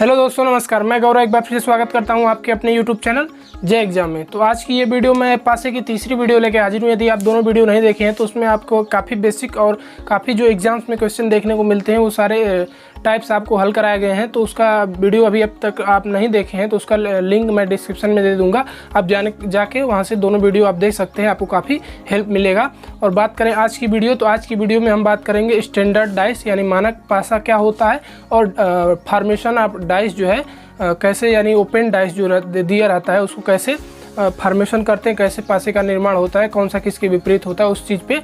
Hello दोस्तों, नमस्कार। मैं गौरव एक बार फिर से स्वागत करता हूं आपके अपने यूट्यूब चैनल जे एग्जाम में। तो आज की ये वीडियो मैं पासे की तीसरी वीडियो लेके हाजिर हूं। यदि आप दोनों वीडियो नहीं देखे हैं तो उसमें आपको काफ़ी बेसिक और काफ़ी जो एग्जाम्स में क्वेश्चन देखने को मिलते हैं वो सारे टाइप्स आपको हल कराए गए हैं। तो उसका वीडियो अभी अब तक आप नहीं देखे हैं तो उसका लिंक मैं डिस्क्रिप्शन में दे दूँगा। आप जाके वहाँ से दोनों वीडियो आप देख सकते हैं, आपको काफ़ी हेल्प मिलेगा। और बात करें आज की वीडियो, तो आज की वीडियो में हम बात करेंगे स्टैंडर्ड डाइस यानी मानक पासा क्या होता है, और फॉर्मेशन ऑफ डाइस जो है कैसे, यानी ओपन डाइस जो दिया रहता है उसको कैसे फॉर्मेशन करते हैं, कैसे पासे का निर्माण होता है, कौन सा किसके विपरीत होता है, उस चीज़ पे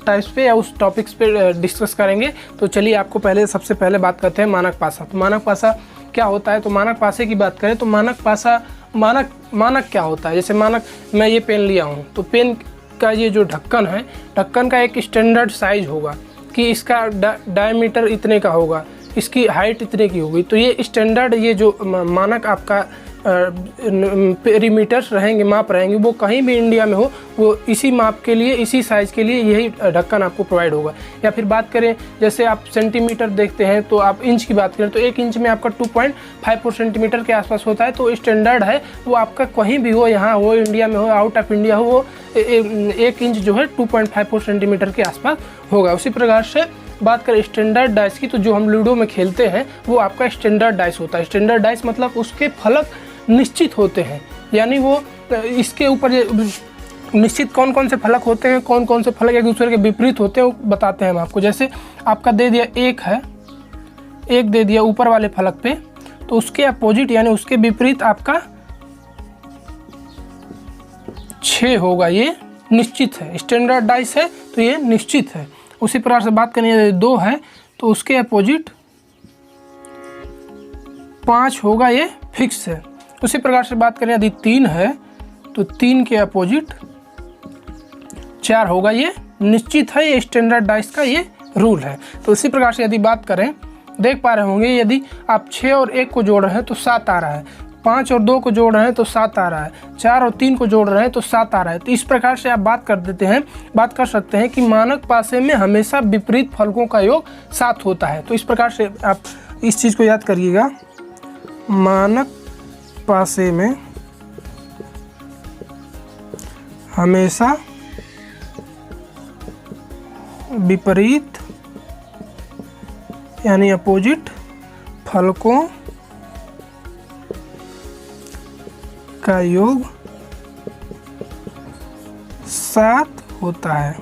टाइप्स पे या उस टॉपिक्स पे डिस्कस करेंगे। तो चलिए आपको सबसे पहले बात करते हैं मानक पासा। तो मानक पासा क्या होता है? तो मानक पासे की बात करें तो मानक पासा मानक क्या होता है? जैसे मानक, मैं ये पेन लिया हूँ तो पेन का ये जो ढक्कन है, ढक्कन का एक स्टैंडर्ड साइज होगा कि इसका डायमीटर इतने का होगा, इसकी हाइट इतने की होगी। तो ये स्टैंडर्ड, ये जो मानक आपका पेरीमीटर्स रहेंगे, माप रहेंगे, वो कहीं भी इंडिया में हो वो इसी माप के लिए, इसी साइज़ के लिए यही ढक्कन आपको प्रोवाइड होगा। या फिर बात करें, जैसे आप सेंटीमीटर देखते हैं तो आप इंच की बात करें तो 1 इंच में आपका 2.54 सेंटीमीटर के आसपास होता है। तो स्टैंडर्ड है वो आपका कहीं भी हो, यहाँ हो, इंडिया में हो, आउट ऑफ इंडिया हो, वो 1 इंच जो है 2.54 सेंटीमीटर के आसपास होगा। उसी प्रकार से बात करें स्टैंडर्ड डाइस की, तो जो हम लूडो में खेलते हैं वो आपका स्टैंडर्ड डाइस होता है। स्टैंडर्ड डाइस मतलब उसके फलक निश्चित होते हैं, यानी वो इसके ऊपर निश्चित कौन कौन से फलक होते हैं, कौन कौन से फलक एक दूसरे के विपरीत होते हैं वो बताते हैं हम आपको। जैसे आपका दे दिया एक है, एक दे दिया ऊपर वाले फलक पे, तो उसके अपोजिट यानी उसके विपरीत आपका 6 होगा। ये निश्चित है, स्टैंडर्ड डाइस है तो ये निश्चित है। उसी प्रकार से बात करें यदि 2 है तो उसके अपोजिट 5 होगा, ये फिक्स है। उसी प्रकार से बात करें यदि 3 है तो 3 के अपोजिट 4 होगा, ये निश्चित है। ये स्टैंडर्ड डाइस का ये रूल है। तो उसी प्रकार से यदि बात करें, देख पा रहे होंगे यदि आप 6 और 1 को जोड़ रहे हैं तो 7 आ रहा है, 5 और 2 को जोड़ रहे हैं तो 7 आ रहा है, 4 और 3 को जोड़ रहे हैं तो 7 आ रहा है। तो इस प्रकार से आप बात कर सकते हैं कि मानक पासे में हमेशा विपरीत फलकों का योग 7 होता है। तो इस प्रकार से आप इस चीज़ को याद करिएगा, मानक पासे में हमेशा विपरीत यानी अपोजिट फलकों का योग 7 होता है।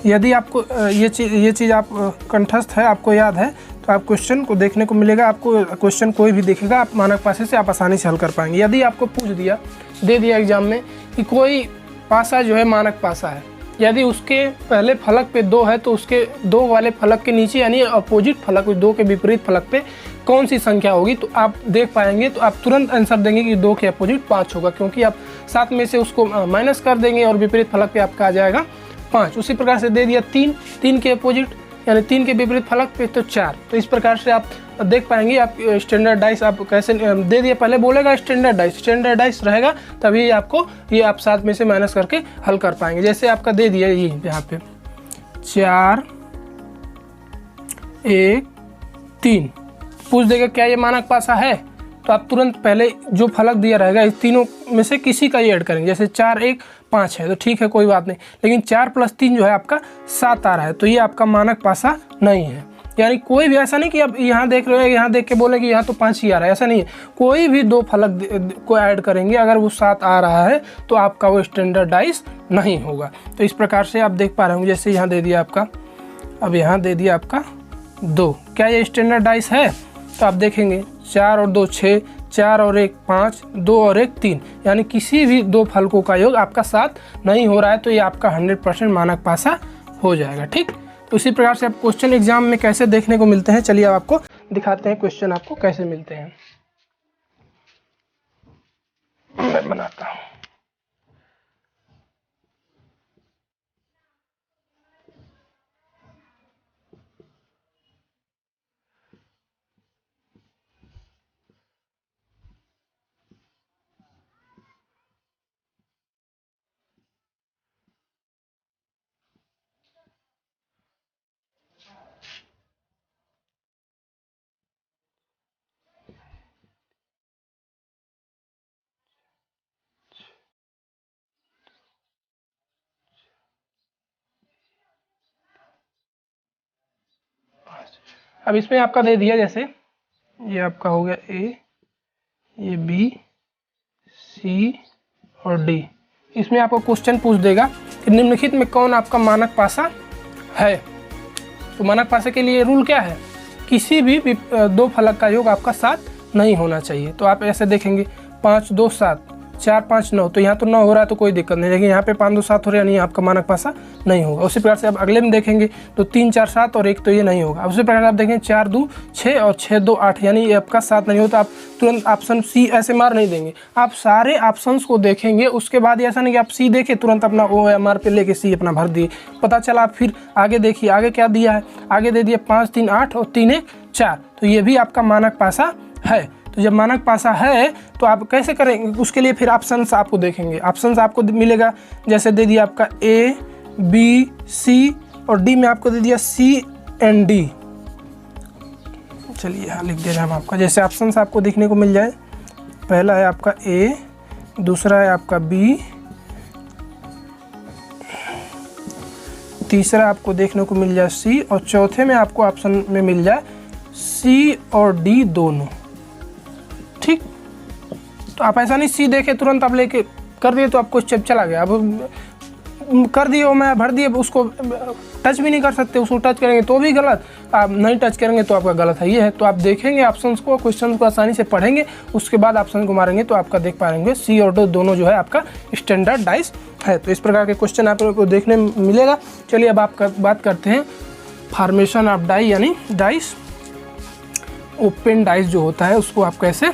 यदि आपको ये चीज़ आप कंठस्थ है, आपको याद है, तो आप क्वेश्चन को देखने को मिलेगा, आपको क्वेश्चन कोई भी देखेगा आप मानक पासे से आप आसानी से हल कर पाएंगे। यदि आपको पूछ दिया, दे दिया एग्जाम में कि कोई पासा जो है मानक पासा है, यदि उसके पहले फलक पे 2 है तो उसके 2 वाले फलक के नीचे यानी अपोजिट फलक, 2 के विपरीत फलक पे कौन सी संख्या होगी, तो आप देख पाएंगे तो आप तुरंत आंसर देंगे कि 2 के अपोजिट 5 होगा, क्योंकि आप 7 में से उसको माइनस कर देंगे और विपरीत फलक पे आपका आ जाएगा 5। उसी प्रकार से दे दिया 3 के अपोजिट यानी 3 के विपरीत फलक पे तो 4। तो इस प्रकार से आप देख पाएंगे आप स्टैंडर्ड डाइस आप कैसे दे दिया, पहले बोलेगा स्टैंडर्ड डाइस रहेगा, तभी आपको ये आप 7 में से माइनस करके हल कर पाएंगे। जैसे आपका दे दिया ये यहाँ पे 4 1 3, पूछ देगा क्या ये मानक पासा है, तो आप तुरंत पहले जो फलक दिया रहेगा इस तीनों में से किसी का ही ऐड करेंगे। जैसे 4 1 5 है तो ठीक है, कोई बात नहीं, लेकिन 4 + 3 जो है आपका 7 आ रहा है, तो ये आपका मानक पासा नहीं है। यानी कोई भी ऐसा नहीं कि आप यहाँ देख रहे हो, यहाँ देख के बोले कि यहाँ तो 5 ही आ रहा है, ऐसा नहीं है। कोई भी 2 फलक को ऐड करेंगे, अगर वो 7 आ रहा है तो आपका वो स्टैंडर्ड डाइस नहीं होगा। तो इस प्रकार से आप देख पा रहे होंगे, जैसे यहाँ दे दिया आपका, अब यहाँ दे दिया आपका 2, क्या ये स्टैंडर्ड डाइस है? तो आप देखेंगे 4 और 2 6, 4 और 1 5, 2 और 1 3, यानी किसी भी 2 फलकों का योग आपका 7 नहीं हो रहा है, तो ये आपका 100% मानक पासा हो जाएगा। ठीक, तो उसी प्रकार से आप क्वेश्चन एग्जाम में कैसे देखने को मिलते हैं, चलिए अब आपको दिखाते हैं क्वेश्चन आपको कैसे मिलते हैं। मैं बनाता हूँ। अब इसमें आपका दे दिया, जैसे ये आपका हो गया ए, ये बी, सी और डी। इसमें आपको क्वेश्चन पूछ देगा कि निम्नलिखित में कौन आपका मानक पासा है। तो मानक पासा के लिए रूल क्या है, किसी भी दो फलक का योग आपका 7 नहीं होना चाहिए। तो आप ऐसे देखेंगे 5 2 7, 4 5 9, तो यहाँ तो 9 हो रहा है तो कोई दिक्कत नहीं, लेकिन यहाँ पे 5 2 7 हो रहा है, नहीं आपका मानक पासा नहीं होगा। उसी प्रकार से आप अगले में देखेंगे तो 3 4 7 और 1, तो ये नहीं होगा। उसी प्रकार आप देखेंगे 4 2 6 और 6 2 8, यानी ये आपका 7 नहीं होता। आप तुरंत ऑप्शन सी ऐसे मार नहीं देंगे, आप सारे ऑप्शंस को देखेंगे। उसके बाद ऐसा नहीं कि आप सी देखे तुरंत अपना OMR पे लेके सी अपना भर दिए, पता चला आप फिर आगे देखिए आगे क्या दिया है, आगे दे दिया 5 3 8 और 3 1 4, तो ये भी आपका मानक पासा है। तो जब मानक पासा है तो आप कैसे करेंगे, उसके लिए फिर ऑप्शंस आपको देखेंगे। ऑप्शंस आपको मिलेगा, जैसे दे दिया आपका ए बी सी और डी में आपको दे दिया सी एंड डी। चलिए यहाँ लिख दे रहे हैं हम आपका, जैसे ऑप्शंस आपको देखने को मिल जाए, पहला है आपका ए, दूसरा है आपका बी, तीसरा आपको देखने को मिल जाए सी, और चौथे में आपको ऑप्शन में मिल जाए सी और डी दोनों। ठीक, तो आप ऐसा नहीं सी देखे तुरंत आप लेके कर दिए तो आपको स्टेप चला गया। अब कर दिए मैं भर दिए, उसको टच भी नहीं कर सकते, उसको टच करेंगे तो भी गलत, आप नहीं टच करेंगे तो आपका गलत है। ये है, तो आप देखेंगे ऑप्शंस को, क्वेश्चन को आसानी से पढ़ेंगे, उसके बाद ऑप्शन को मारेंगे तो आपका देख पाएंगे सी और डी दोनों जो है आपका स्टैंडर्ड डाइस है। तो इस प्रकार के क्वेश्चन आपको देखने मिलेगा। चलिए अब आप बात करते हैं फॉर्मेशन ऑफ डाई, यानी डाइस, ओपन डाइस जो होता है उसको आप कैसे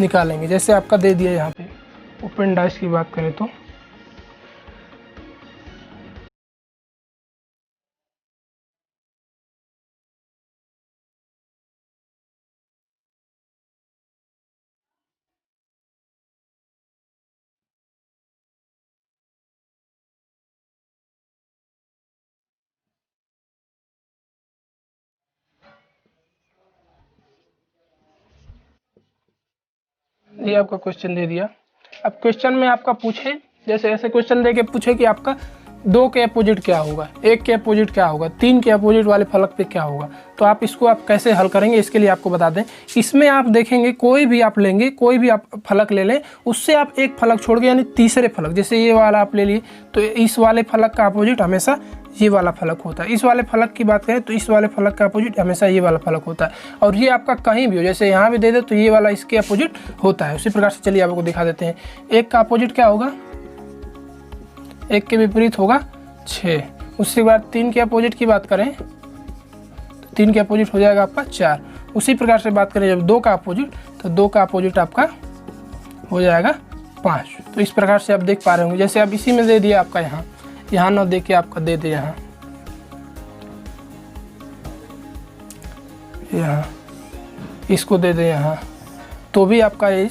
निकालेंगे। जैसे आपका दे दिया यहाँ पे ओपन डाइस की बात करें तो ये आपका क्वेश्चन दे दिया। अब क्वेश्चन में आपका पूछे, जैसे ऐसे क्वेश्चन दे के पूछे कि आपका 2 के अपोजिट क्या होगा, 1 के अपोजिट क्या होगा, 3 के अपोजिट वाले फलक पे क्या होगा, तो आप इसको आप कैसे हल करेंगे इसके लिए आपको बता दें। इसमें आप देखेंगे कोई भी आप लेंगे, कोई भी आप फलक ले लें, उससे आप एक फलक छोड़ के, यानी तीसरे फलक, जैसे ये वाला आप ले लिए तो इस वाले फलक का अपोजिट हमेशा ये वाला फलक होता है। इस वाले फलक की बात करें तो इस वाले फलक का अपोजिट हमेशा ये वाला फलक होता है। और ये आपका कहीं भी हो, जैसे यहाँ भी दे दे तो ये वाला इसके अपोजिट होता है। उसी प्रकार से चलिए आपको दिखा देते हैं। 1 का अपोजिट क्या होगा, 1 के विपरीत होगा 6। उसके बाद 3 के अपोजिट की बात करें तो 3 के अपोजिट हो जाएगा आपका 4। उसी प्रकार से बात करें जब 2 का अपोजिट, तो 2 का अपोजिट आपका हो जाएगा 5। तो इस प्रकार से आप देख पा रहे होंगे। जैसे अब इसी में दे दिया आपका यहाँ ना दे के आपका दे दे यहाँ इसको दे दे यहाँ, तो भी आपका ये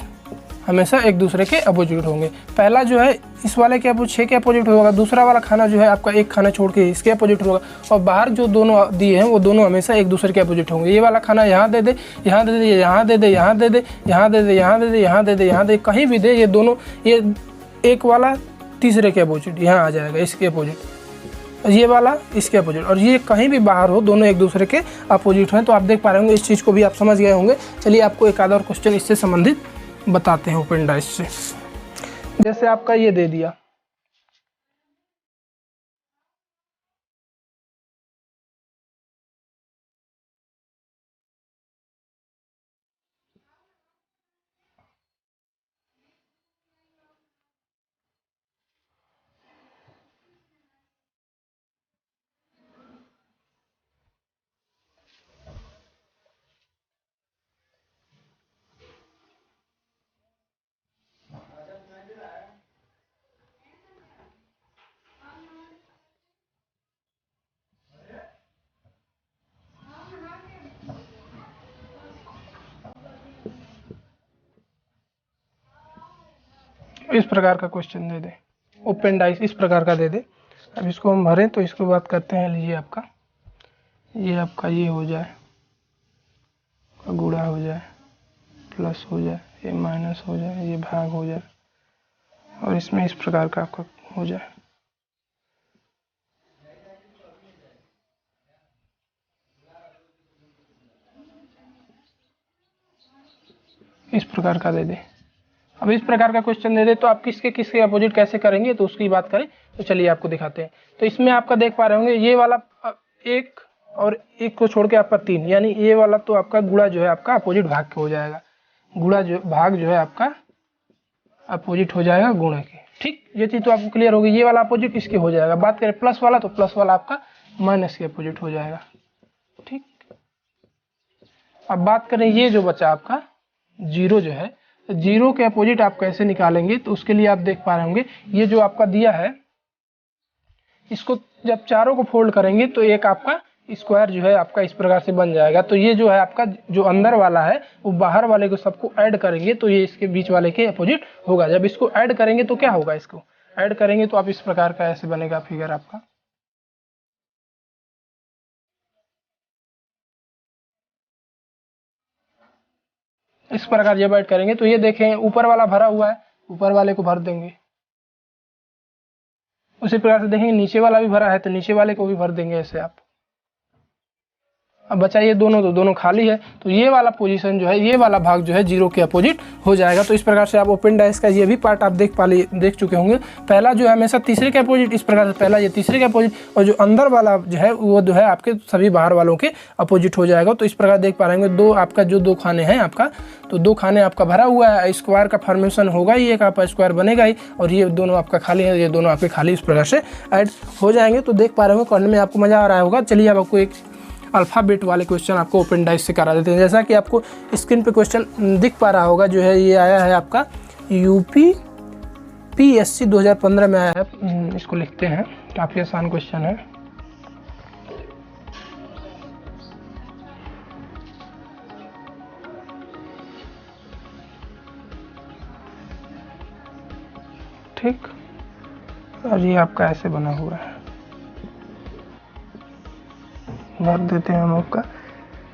हमेशा एक दूसरे के अपोजिट होंगे। पहला जो है इस वाले के अपोजिट 6 के अपोजिट होगा, दूसरा वाला खाना जो है आपका एक खाना छोड़ के इसके अपोजिट होगा, और बाहर जो दोनों दिए हैं वो दोनों हमेशा एक दूसरे के अपोजिट होंगे। ये वाला खाना यहाँ दे दे, यहाँ दे दे, यहाँ दे दे, यहाँ दे दे, यहाँ दे दे, यहाँ दे दे, यहाँ दे दे, यहाँ दे, कहीं भी दे, ये दोनों, ये एक वाला तीसरे के अपोजिट यहाँ आ जाएगा, इसके अपोजिट, ये वाला इसके अपोजिट, और ये कहीं भी बाहर हो दोनों एक दूसरे के अपोजिट हैं। तो आप देख पा रहे होंगे, इस चीज़ को भी आप समझ गए होंगे। चलिए आपको एक आधा और क्वेश्चन इससे संबंधित बताते हैं ओपन डाइस से। जैसे आपका ये दे दिया, इस प्रकार का क्वेश्चन दे दे, ओपन डाइस इस प्रकार का दे दे। अब इसको हम भरें तो इसको बात करते हैं। लीजिए आपका ये हो जाए, गुणा हो जाए, प्लस हो जाए, ये माइनस हो जाए, ये भाग हो जाए, और इसमें इस प्रकार का आपका हो जाए। इस प्रकार का दे दे। अब इस प्रकार का क्वेश्चन दे दे तो आप किसके किसके अपोजिट कैसे करेंगे, तो उसकी बात करें तो चलिए आपको दिखाते हैं। तो इसमें आपका देख पा रहे होंगे ये वाला एक और एक को छोड़ के आपका 3, यानी ये वाला तो आपका गुणा जो है आपका अपोजिट भाग के हो जाएगा, गुणा जो भाग जो है आपका अपोजिट हो जाएगा गुणा के। ठीक, ये चीज तो आपको क्लियर होगी। ये वाला अपोजिट इसके हो जाएगा। बात करें प्लस वाला तो प्लस वाला आपका माइनस के अपोजिट हो जाएगा। ठीक, अब बात करें ये जो बचा आपका जीरो जो है, तो जीरो के अपोजिट आप कैसे निकालेंगे, तो उसके लिए आप देख पा रहे होंगे ये जो आपका दिया है इसको जब चारों को फोल्ड करेंगे तो एक आपका स्क्वायर जो है आपका इस प्रकार से बन जाएगा। तो ये जो है आपका जो अंदर वाला है वो बाहर वाले को सबको ऐड करेंगे तो ये इसके बीच वाले के अपोजिट होगा। जब इसको ऐड करेंगे तो क्या होगा, इसको ऐड करेंगे तो आप इस प्रकार का ऐसे बनेगा फिगर आपका। इस प्रकार जब ऐड करेंगे तो ये देखें ऊपर वाला भरा हुआ है, ऊपर वाले को भर देंगे। उसी प्रकार से देखेंगे नीचे वाला भी भरा है तो नीचे वाले को भी भर देंगे ऐसे आप। अब बचा ये दोनों, तो दोनों खाली है तो ये वाला पोजीशन जो है, ये वाला भाग जो है जीरो के अपोजिट हो जाएगा। तो इस प्रकार से आप ओपन डाइस का ये भी पार्ट आप देख चुके होंगे। पहला जो है हमेशा तीसरे के अपोजिट, इस प्रकार से पहला ये तीसरे के अपोजिट, और जो अंदर वाला जो है वो जो है आपके सभी बाहर वालों के अपोजिट हो जाएगा। तो इस प्रकार देख पा रहे होंगे दो आपका जो दो खाने हैं आपका, तो दो खाने आपका भरा हुआ है, स्क्वायर का फॉर्मेशन होगा ही, एक आपका स्क्वायर बनेगा ही, और ये दोनों आपका खाली है, ये दोनों आपके खाली इस प्रकार से ऐड हो जाएंगे। तो देख पा रहे होंगे करने में आपको मजा आ रहा होगा। चलिए अब आपको एक अल्फ़ाबेट वाले क्वेश्चन आपको ओपन डाइस से करा देते हैं। जैसा कि आपको स्क्रीन पे क्वेश्चन दिख पा रहा होगा, जो है ये आया है आपका UPPSC 2015 में आया है। इसको लिखते हैं, काफ़ी आसान क्वेश्चन है। ठीक, और ये आपका ऐसे बना हुआ है, भर देते हैं हम आपका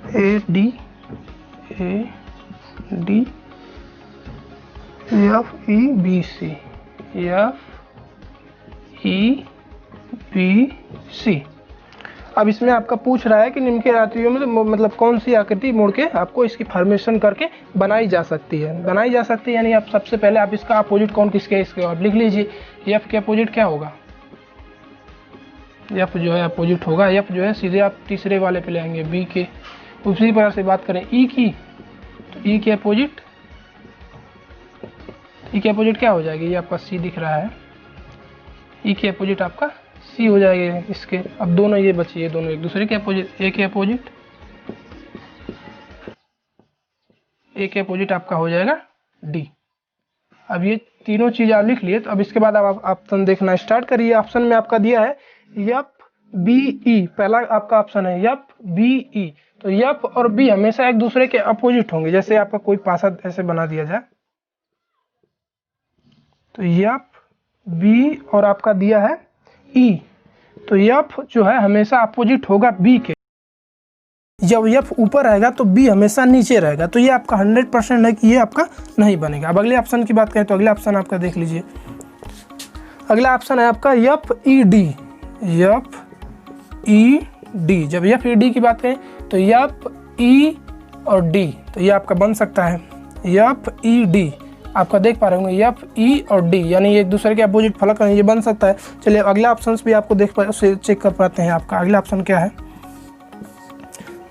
ADFEBC। अब इसमें आपका पूछ रहा है कि निम्न के आकृतियों में मतलब कौन सी आकृति मोड़ के आपको इसकी फॉर्मेशन करके बनाई जा सकती है। बनाई जा सकती है यानी आप सबसे पहले आप इसका अपोजिट कौन किसके, इसके आप लिख लीजिए। एफ के अपोजिट क्या होगा, एफ जो है अपोजिट होगा, एफ जो है सीधे आप तीसरे वाले पे ले आएंगे बी के। उसी प्रकार से बात करें ई की, तो ई के अपोजिट, ई के अपोजिट क्या हो जाएगी, ये आपका सी दिख रहा है, ई के अपोजिट आपका सी हो जाएगा इसके। अब दोनों ये बचे, ये दोनों एक दूसरे के अपोजिट, ए के अपोजिट, ए के अपोजिट आपका हो जाएगा डी। अब ये तीनों चीज आप लिख लिए, तो अब इसके बाद आप ऑप्शन देखना स्टार्ट करिए। ऑप्शन में आपका दिया है एफ बी ई, पहला आपका ऑप्शन है एफ बी ई। तो एफ और बी हमेशा एक दूसरे के अपोजिट होंगे। जैसे आपका कोई पासा ऐसे बना दिया जाए, तो एफ बी और आपका दिया है ई, तो एफ जो है हमेशा अपोजिट होगा बी के। जब एफ ऊपर रहेगा तो बी हमेशा नीचे रहेगा। तो ये आपका 100% है कि ये आपका नहीं बनेगा। अब अगले ऑप्शन की बात करें तो अगला ऑप्शन आपका देख लीजिए। अगला ऑप्शन है आपका F E D, F E D. जब एफ ई डी की बात करें तो एफ ई और डी, तो ये आपका बन सकता है एफ ई डी। आपका देख पा रहे होंगे एफ ई और डी, यानी एक दूसरे के अपोजिट फलक है, ये बन सकता है। चलिए अगला ऑप्शन भी आपको देख पा उसे चेक कर पाते हैं। आपका अगला ऑप्शन क्या है,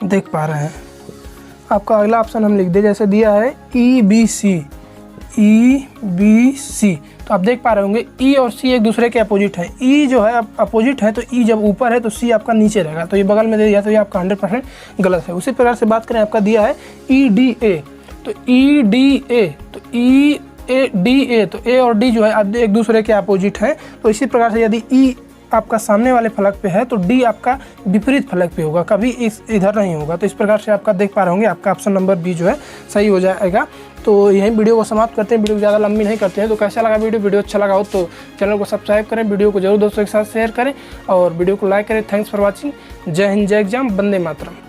देख पा रहे हैं। आपका अगला ऑप्शन हम लिख दे, जैसे दिया है E B C, E B C. तो आप देख पा रहे होंगे ई और सी एक दूसरे के अपोजिट है। ई जो है अपोजिट है तो ई जब ऊपर है तो सी आपका नीचे रहेगा। तो ये बगल में दे दिया तो ये आपका 100% गलत है। उसी प्रकार से बात करें, आपका दिया है ई डी ए, तो ई डी ए, तो ई ए डी ए, तो ए और डी जो है एक दूसरे के अपोजिट है। तो इसी प्रकार से यदि ई आपका सामने वाले फलक पे है तो डी आपका विपरीत फलक पे होगा, कभी इधर नहीं होगा। तो इस प्रकार से आपका देख पा रहे होंगे आपका ऑप्शन नंबर बी जो है सही हो जाएगा। तो यहीं वीडियो को समाप्त करते हैं, वीडियो को ज़्यादा लंबी नहीं करते हैं। तो कैसा लगा वीडियो अच्छा लगा हो तो चैनल को सब्सक्राइब करें, वीडियो को जरूर दोस्तों के साथ शेयर करें और वीडियो को लाइक करें। Thanks for watching. जय हिंद, जय एग्जाम, वंदे मातरम।